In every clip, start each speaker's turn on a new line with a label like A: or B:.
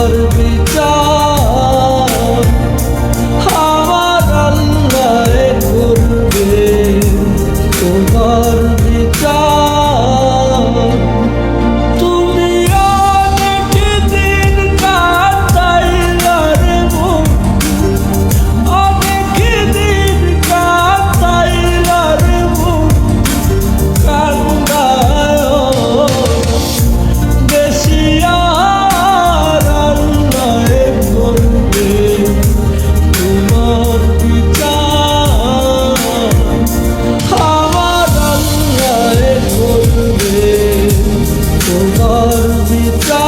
A: তোমার বিচার আমার আল্লাহ করবে, তোমার বিচার। তুমি অনেক দিন কাটাইলা রে বন্ধু, অনেক দিন কাটাইলা রে বন্ধু কান্দায় বেশি আর আল্লাহ করবে তোমার বিচার আমার আল্লাহ করবে তোমার বিচার।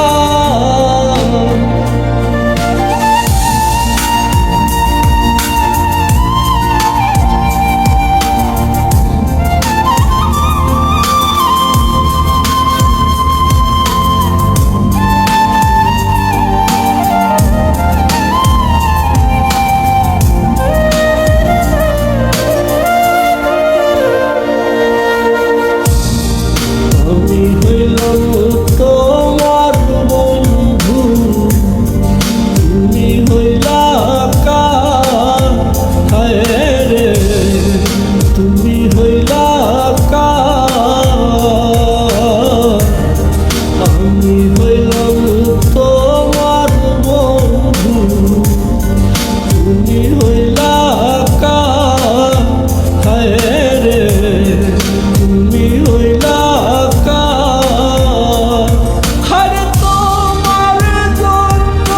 A: আমি হইলাম তোমার বন্ধু, তুমি হইলা কার, হায় রে তুমি হইলা কার। আমি হইলাম তোমার বন্ধু, তুমি হইলা কার, হায় রে তুমি হইলা কার। আরে তোমার জন্য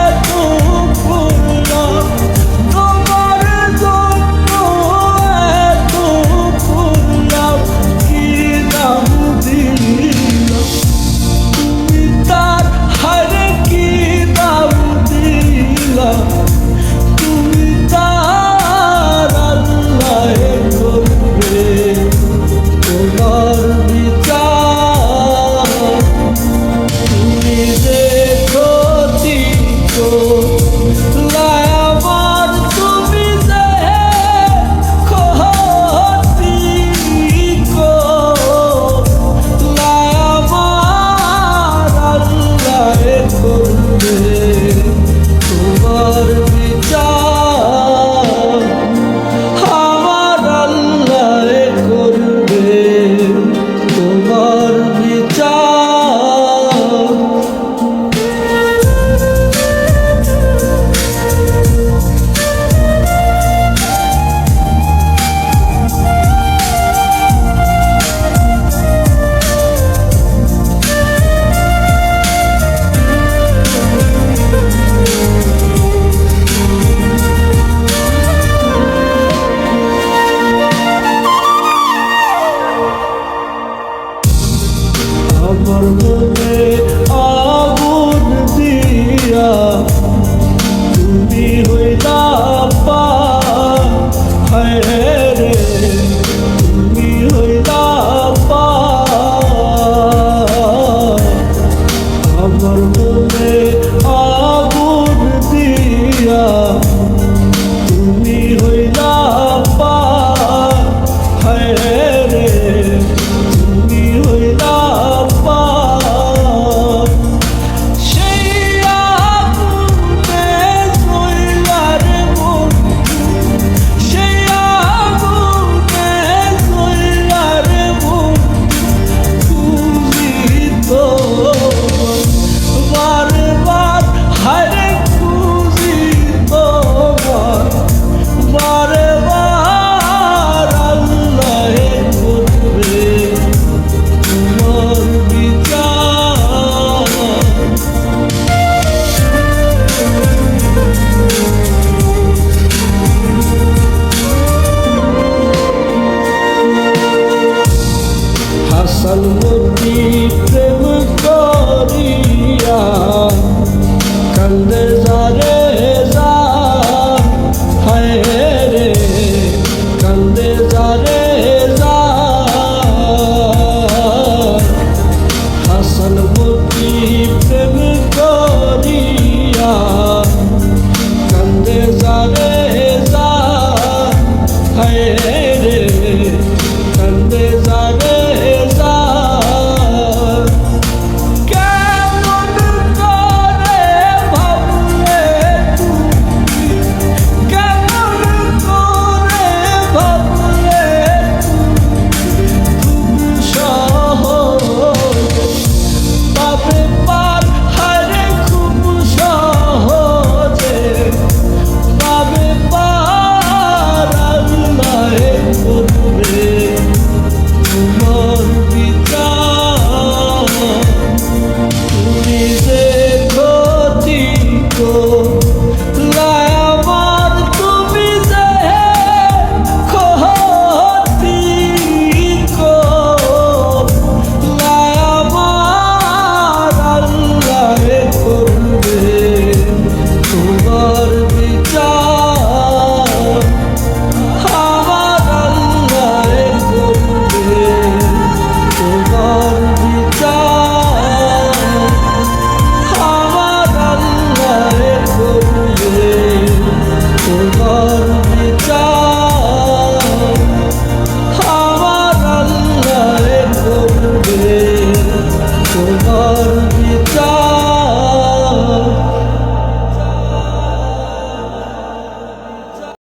A: এত করলাম, তোমার জন্য এত করলাম, কি দাম দিলাম তুমি তার, হারে কি দাম দিলাম তুমি তার। আল্লাহ করবে তোমার বিচার। তুমি দেখো দিকো আমার, তুমি দেখো দিকো আমার আল্লাহ করবে তোমার বিচার আমার আল্লাহ করবে তোমার বিচার। আমার মনে আগুন দিয়া তুমি হইলা পার, হায় রে তুমি হইলা পার। আমার মনে আগুন দিয়া তুমি হইলা পার, হায় রে তুমি হইলা পার। সেই আগুনে জ্বইলা রে বন্ধু, সেই আগুনে জ্বইলা রে বন্ধু তুমি তো বারবার, হারে খুঁজি তোমার বারবার। আল্লাহ করবে তোমার বিচার। হাসান মতি প্রেম করিয়া কান্দে যারে যা, হায় রে কান্দে যারে যা। হাসান মতি প্রেম করিয়া